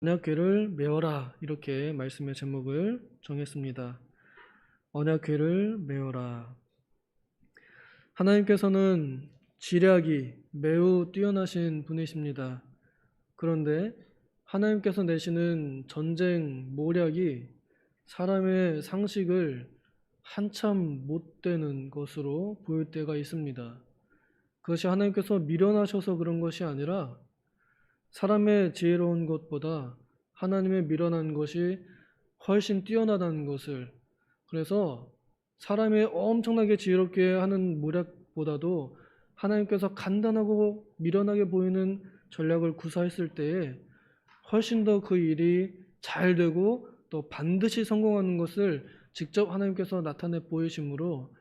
언약궤를 메어라, 이렇게 말씀의 제목을 정했습니다. 언약궤를 메어라. 하나님께서는 지략이 매우 뛰어나신 분이십니다. 그런데 하나님께서 내시는 전쟁 모략이 사람의 상식을 한참 못 되는 것으로 보일 때가 있습니다. 그것이 하나님께서 미련하셔서 그런 것이 아니라 사람의 지혜로운 것보다 하나님의 미련한 것이 훨씬 뛰어나다는 것을, 그래서 사람이 엄청나게 지혜롭게 하는 모략보다도 하나님께서 간단하고 미련하게 보이는 전략을 구사했을 때에 훨씬 더 그 일이 잘 되고 또 반드시 성공하는 것을 직접 하나님께서 나타내 보이심으로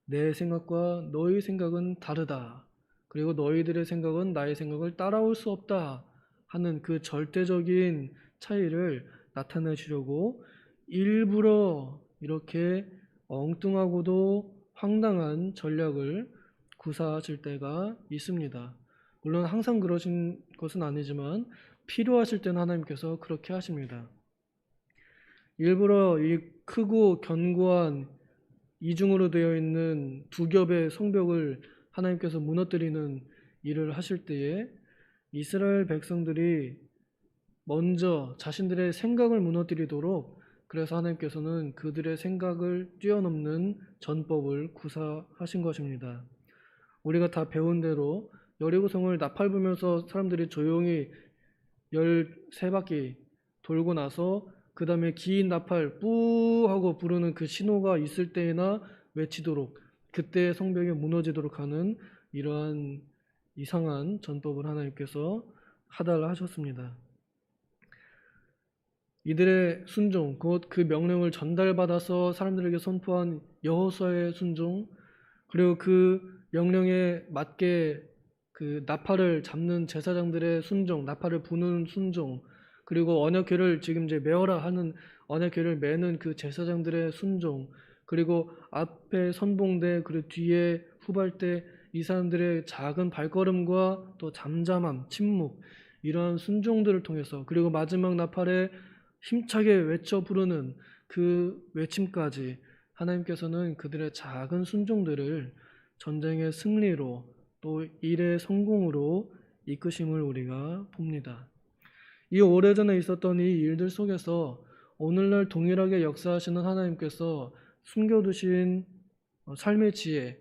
내 생각과 너희 생각은 다르다, 그리고 너희들의 생각은 나의 생각을 따라올 수 없다 하는 그 절대적인 차이를 나타내 주려고 일부러 이렇게 엉뚱하고도 황당한 전략을 구사하실 때가 있습니다. 물론 항상 그러신 것은 아니지만 필요하실 때는 하나님께서 그렇게 하십니다. 일부러 이 크고 견고한 이중으로 되어 있는 두 겹의 성벽을 하나님께서 무너뜨리는 일을 하실 때에 이스라엘 백성들이 먼저 자신들의 생각을 무너뜨리도록, 그래서 하나님께서는 그들의 생각을 뛰어넘는 전법을 구사하신 것입니다. 우리가 다 배운 대로 여리고성을 나팔 불면서 사람들이 조용히 13바퀴 돌고 나서 그 다음에 긴 나팔 뿌 하고 부르는 그 신호가 있을 때에나 외치도록, 그때 성벽이 무너지도록 하는 이러한 이상한 전법을 하나님께서 하달을 하셨습니다. 이들의 순종, 곧 그 명령을 전달받아서 사람들에게 선포한 여호수아의 순종, 그리고 그 명령에 맞게 그 나팔을 잡는 제사장들의 순종, 나팔을 부는 순종, 그리고 언약궤를 지금 이제 메어라 하는 언약궤를 메는 그 제사장들의 순종, 그리고 앞에 선봉대, 그리고 뒤에 후발대, 이 사람들의 작은 발걸음과 또 잠잠함, 침묵, 이러한 순종들을 통해서, 그리고 마지막 나팔에 힘차게 외쳐 부르는 그 외침까지 하나님께서는 그들의 작은 순종들을 전쟁의 승리로 또 일의 성공으로 이끄심을 우리가 봅니다. 이 오래전에 있었던 이 일들 속에서 오늘날 동일하게 역사하시는 하나님께서 숨겨두신 삶의 지혜,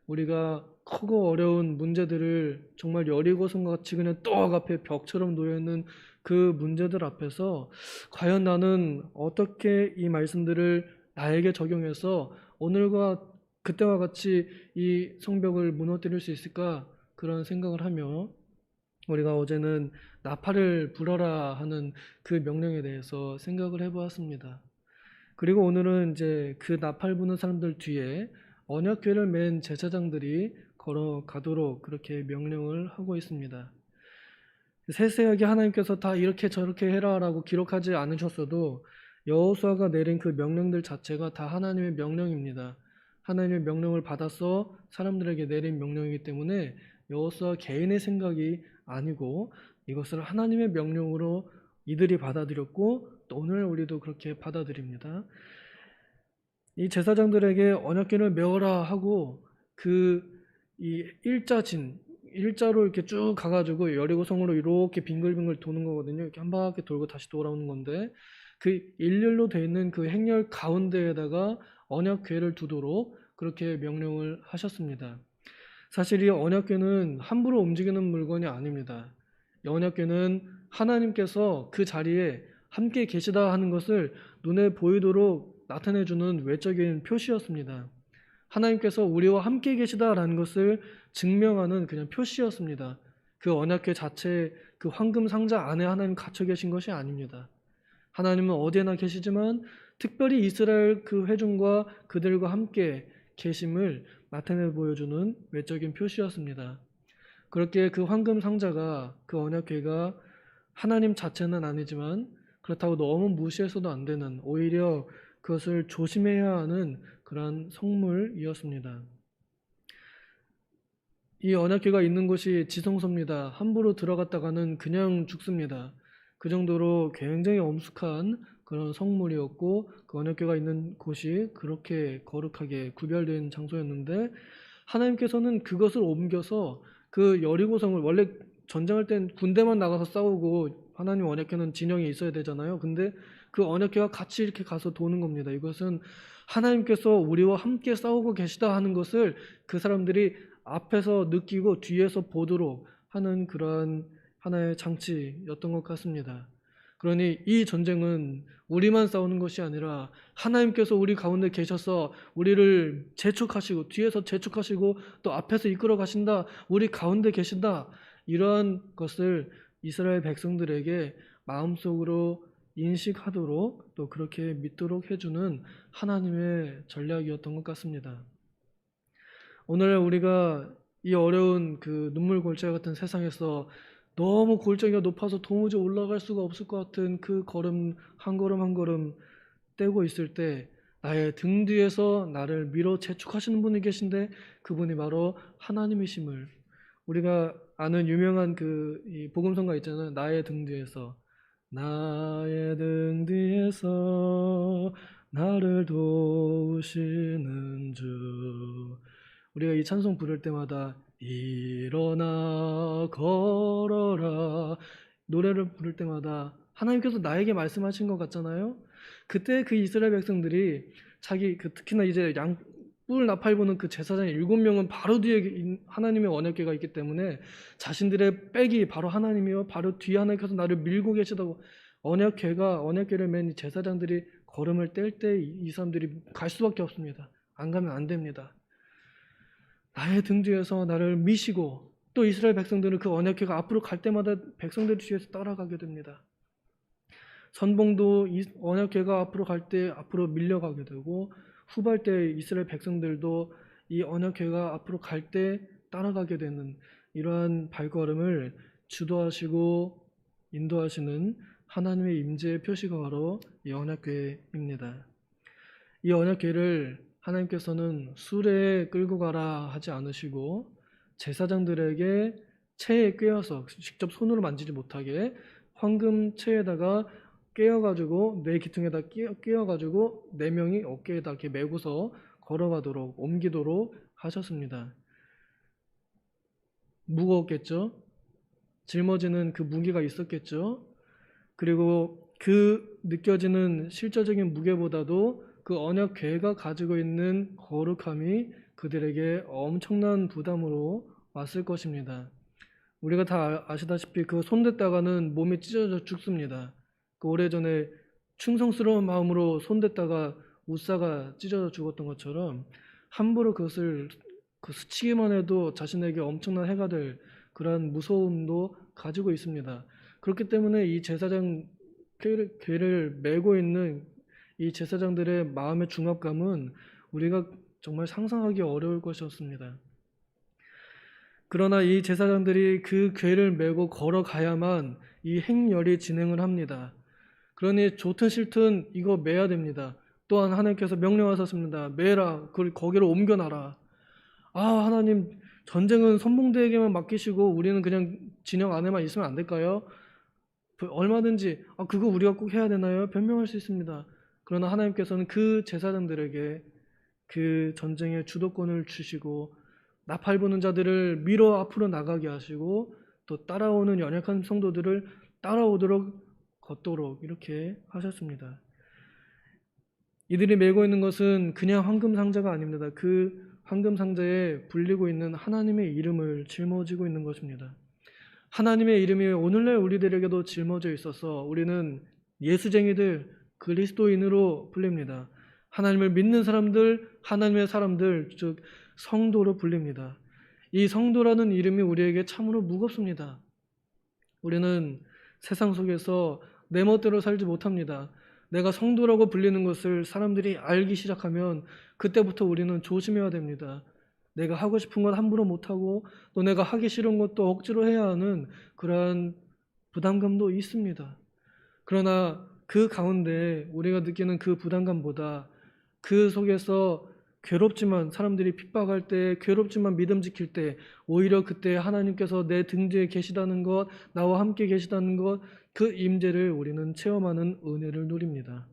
우리가 크고 어려운 문제들을 정말 여리고성 같이 그냥 떡 앞에 벽처럼 놓여있는 그 문제들 앞에서 과연 나는 어떻게 이 말씀들을 나에게 적용해서 오늘과 그때와 같이 이 성벽을 무너뜨릴 수 있을까, 그런 생각을 하며 우리가 어제는 나팔을 불어라 하는 그 명령에 대해서 생각을 해보았습니다. 그리고 오늘은 이제 그 나팔 부는 사람들 뒤에 언약궤를 맨 제사장들이 걸어가도록 그렇게 명령을 하고 있습니다. 세세하게 하나님께서 다 이렇게 저렇게 해라라고 기록하지 않으셨어도 여호수아가 내린 그 명령들 자체가 다 하나님의 명령입니다. 하나님의 명령을 받아서 사람들에게 내린 명령이기 때문에 여호수아 개인의 생각이 아니고 이것을 하나님의 명령으로 이들이 받아들였고 또 오늘 우리도 그렇게 받아들입니다. 이 제사장들에게 언약궤를 메어라 하고 그 이 일자로 이렇게 쭉 가가지고 여리고성으로 이렇게 빙글빙글 도는 거거든요. 이렇게 한 바퀴 돌고 다시 돌아오는 건데 그 일렬로 돼 있는 그 행렬 가운데에다가 언약궤를 두도록 그렇게 명령을 하셨습니다. 사실 이 언약궤는 함부로 움직이는 물건이 아닙니다. 이 언약궤는 하나님께서 그 자리에 함께 계시다 하는 것을 눈에 보이도록 나타내주는 외적인 표시였습니다. 하나님께서 우리와 함께 계시다라는 것을 증명하는 그냥 표시였습니다. 그 언약궤 자체 그 황금 상자 안에 하나님 갇혀 계신 것이 아닙니다. 하나님은 어디에나 계시지만 특별히 이스라엘 그 회중과 그들과 함께 계심을 나타내 보여주는 외적인 표시였습니다. 그렇게 그 황금 상자가, 그 언약궤가 하나님 자체는 아니지만 그렇다고 너무 무시해서도 안 되는, 오히려 그것을 조심해야 하는 그러한 성물이었습니다. 이 언약궤가 있는 곳이 지성소입니다. 함부로 들어갔다가는 그냥 죽습니다. 그 정도로 굉장히 엄숙한 그런 성물이었고 그 언약궤가 있는 곳이 그렇게 거룩하게 구별된 장소였는데 하나님께서는 그것을 옮겨서 그 여리고성을 원래 전쟁할 땐 군대만 나가서 싸우고 하나님 언약궤는 진영이 있어야 되잖아요. 근데 그 언약궤가 같이 이렇게 가서 도는 겁니다. 이것은 하나님께서 우리와 함께 싸우고 계시다 하는 것을 그 사람들이 앞에서 느끼고 뒤에서 보도록 하는 그러한 하나의 장치였던 것 같습니다. 그러니 이 전쟁은 우리만 싸우는 것이 아니라 하나님께서 우리 가운데 계셔서 우리를 재촉하시고 뒤에서 재촉하시고 또 앞에서 이끌어 가신다. 우리 가운데 계신다. 이러한 것을 이스라엘 백성들에게 마음속으로 인식하도록 또 그렇게 믿도록 해주는 하나님의 전략이었던 것 같습니다. 오늘 우리가 이 어려운 그 눈물 골짜기 같은 세상에서 너무 골짜기가 높아서 도무지 올라갈 수가 없을 것 같은 그 걸음 한 걸음 한 걸음 떼고 있을 때 나의 등 뒤에서 나를 밀어 재촉하시는 분이 계신데 그분이 바로 하나님이심을 우리가 아는 유명한 이 복음성가 있잖아요. 나의 등 뒤에서 나의 등 뒤에서 나를 도우시는 주. 우리가 이 찬송 부를 때마다 일어나 걸어라 노래를 부를 때마다 하나님께서 나에게 말씀하신 것 같잖아요. 그때 그 이스라엘 백성들이 자기 특히나 이제 뿔 나팔 부는 그 제사장 7명은 바로 뒤에 하나님의 언약궤가 있기 때문에 자신들의 백이 바로 하나님이요 바로 뒤에 하나님께서 나를 밀고 계시다고 언약궤를 맨 제사장들이 걸음을 뗄 때 이 사람들이 갈 수밖에 없습니다. 안 가면 안 됩니다. 나의 등 뒤에서 나를 미시고 또 이스라엘 백성들은 그 언약궤가 앞으로 갈 때마다 백성들 뒤에서 따라가게 됩니다. 선봉도 언약궤가 앞으로 갈 때 앞으로 밀려가게 되고 후발 때 이스라엘 백성들도 이 언약궤가 앞으로 갈 때 따라가게 되는 이러한 발걸음을 주도하시고 인도하시는 하나님의 임재의 표시가 바로 이 언약궤입니다. 이 언약궤를 하나님께서는 수레에 끌고 가라 하지 않으시고 제사장들에게 채에 꿰어서 직접 손으로 만지지 못하게 황금 채에다가 꿰어가지고 내 기퉁에다 끼워가지고 4명이 어깨에다 이렇게 메고서 걸어가도록 옮기도록 하셨습니다. 무거웠겠죠? 짊어지는 그 무게가 있었겠죠? 그리고 그 느껴지는 실제적인 무게보다도 그 언약궤가 가지고 있는 거룩함이 그들에게 엄청난 부담으로 왔을 것입니다. 우리가 다 아시다시피 그 손댔다가는 몸이 찢어져 죽습니다. 그 오래전에 충성스러운 마음으로 손댔다가 우사가 찢어져 죽었던 것처럼 함부로 그것을 스치기만 해도 자신에게 엄청난 해가 될 그러한 무서움도 가지고 있습니다. 그렇기 때문에 이 제사장 궤를 메고 있는 이 제사장들의 마음의 중압감은 우리가 정말 상상하기 어려울 것이었습니다. 그러나 이 제사장들이 그 궤를 메고 걸어가야만 이 행렬이 진행을 합니다. 그러니 좋든 싫든 이거 매야 됩니다. 또한 하나님께서 명령하셨습니다. 매라, 그걸 거기로 옮겨놔라. 하나님 전쟁은 선봉대에게만 맡기시고 우리는 그냥 진영 안에만 있으면 안 될까요? 얼마든지 그거 우리가 꼭 해야 되나요? 변명할 수 있습니다. 그러나 하나님께서는 그 제사장들에게 그 전쟁의 주도권을 주시고 나팔 부는 자들을 밀어 앞으로 나가게 하시고 또 따라오는 연약한 성도들을 따라오도록 걷도록 이렇게 하셨습니다. 이들이 메고 있는 것은 그냥 황금 상자가 아닙니다. 그 황금 상자에 불리고 있는 하나님의 이름을 짊어지고 있는 것입니다. 하나님의 이름이 오늘날 우리들에게도 짊어져 있어서 우리는 예수쟁이들, 그리스도인으로 불립니다. 하나님을 믿는 사람들, 하나님의 사람들, 즉 성도로 불립니다. 이 성도라는 이름이 우리에게 참으로 무겁습니다. 우리는 세상 속에서 내 멋대로 살지 못합니다. 내가 성도라고 불리는 것을 사람들이 알기 시작하면 그때부터 우리는 조심해야 됩니다. 내가 하고 싶은 건 함부로 못하고 또 내가 하기 싫은 것도 억지로 해야 하는 그러한 부담감도 있습니다. 그러나 그 가운데 우리가 느끼는 그 부담감보다 그 속에서 괴롭지만 사람들이 핍박할 때, 괴롭지만 믿음 지킬 때 오히려 그때 하나님께서 내 등 뒤에 계시다는 것, 나와 함께 계시다는 것, 그 임재를 우리는 체험하는 은혜를 누립니다.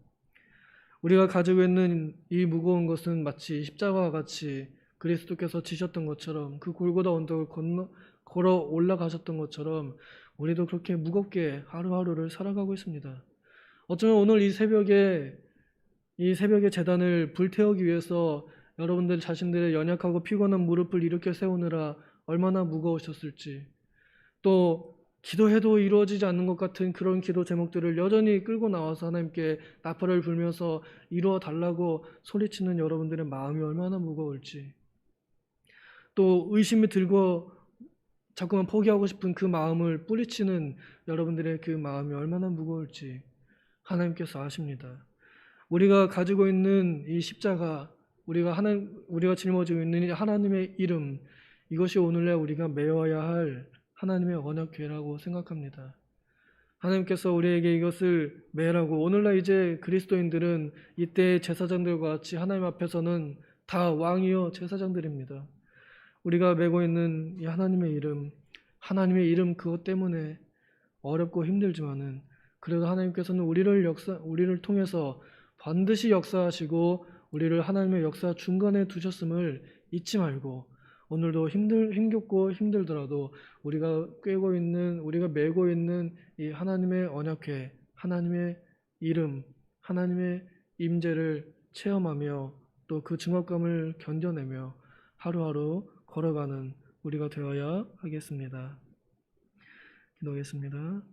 우리가 가지고 있는 이 무거운 것은 마치 십자가와 같이 그리스도께서 지셨던 것처럼 그 골고다 언덕을 걸어 올라가셨던 것처럼 우리도 그렇게 무겁게 하루하루를 살아가고 있습니다. 어쩌면 오늘 이 새벽에 제단을 불태우기 위해서 여러분들 자신들의 연약하고 피곤한 무릎을 일으켜 세우느라 얼마나 무거우셨을지, 또 기도해도 이루어지지 않는 것 같은 그런 기도 제목들을 여전히 끌고 나와서 하나님께 나팔을 불면서 이루어 달라고 소리치는 여러분들의 마음이 얼마나 무거울지, 또 의심이 들고 자꾸만 포기하고 싶은 그 마음을 뿌리치는 여러분들의 그 마음이 얼마나 무거울지 하나님께서 아십니다. 우리가 가지고 있는 이 십자가, 우리가 짊어지고 있는 이 하나님의 이름, 이것이 오늘날 우리가 메워야 할 하나님의 언약궤라고 생각합니다. 하나님께서 우리에게 이것을 매라고, 오늘날 이제 그리스도인들은 이때 제사장들과 같이 하나님 앞에서는 다 왕이요 제사장들입니다. 우리가 메고 있는 이 하나님의 이름 그것 때문에 어렵고 힘들지만은 그래도 하나님께서는 우리를 통해서 반드시 역사하시고 우리를 하나님의 역사 중간에 두셨음을 잊지 말고, 오늘도 힘겹고 힘들더라도 우리가 메고 있는 이 하나님의 언약궤, 하나님의 이름, 하나님의 임재를 체험하며 또 그 중압감을 견뎌내며 하루하루 걸어가는 우리가 되어야 하겠습니다. 기도하겠습니다.